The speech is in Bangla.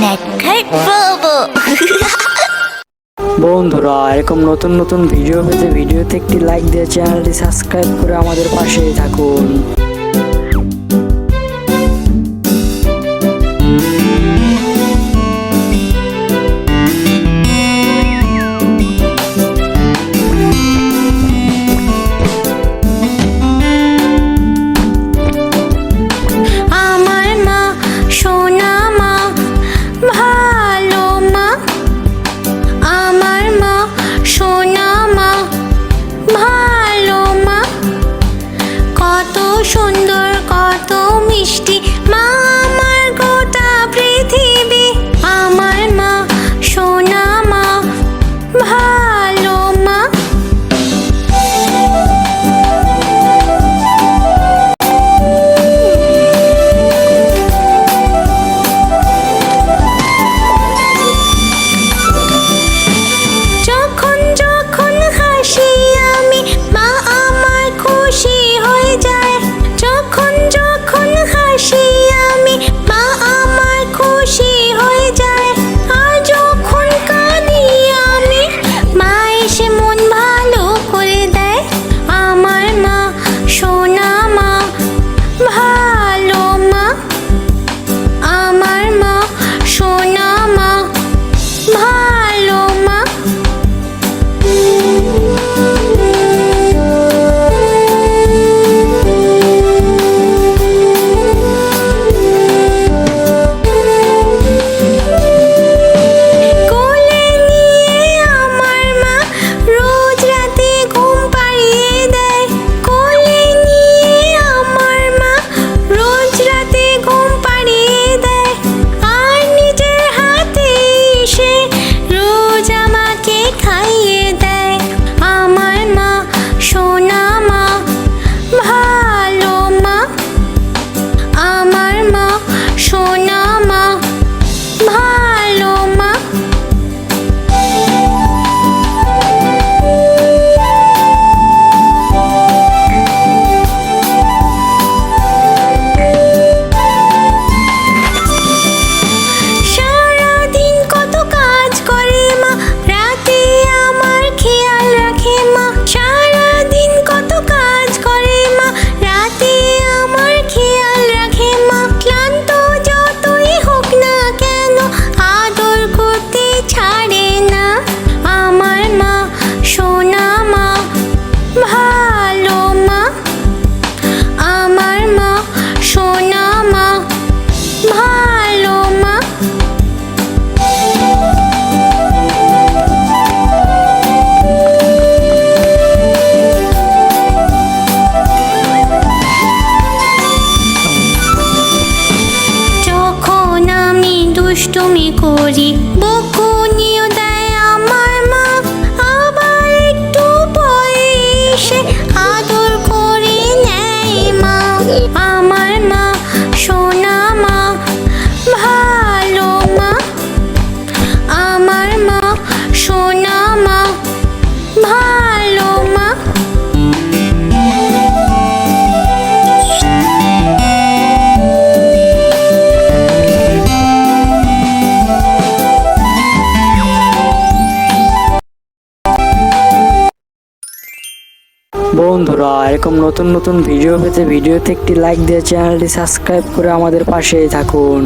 নেটখাট বাবা। বন্ধুরা, এরকম নতুন নতুন ভিডিও পেতে ভিডিওতে একটি লাইক দিয়ে চ্যানেলটি সাবস্ক্রাইব করে আমাদের পাশেই থাকুন। সুন্দর কত মিষ্টি মা আমার গোটা পৃথিবী। আমার মা সোনা মা ভালো মা। যখন যখন হাসি আমি মা আমার খুশি হয়ে যায়। যখন যখন হাসি আমি মা আমার খুশি হয়ে যায়। আর যখন কাঁদি আমি মা এসে মন ভালো করে দেয়। আমার মা সোনা মা ভালো মা। আমার মা সোনা মা ভালো মা। দুষ্টুমি করি বকুনিও দেয় আমার মা। আবার একটু পরে এসে আদর করে নেয় মা। আমার মা সোনা মা ভালো মা। আমার মা সোনা মা ভালো মা। বন্ধুরা, এরকম নতুন নতুন ভিডিও পেতে ভিডিওতে একটি লাইক দিয়ে চ্যানেলটি সাবস্ক্রাইব করে আমাদের পাশেই থাকুন।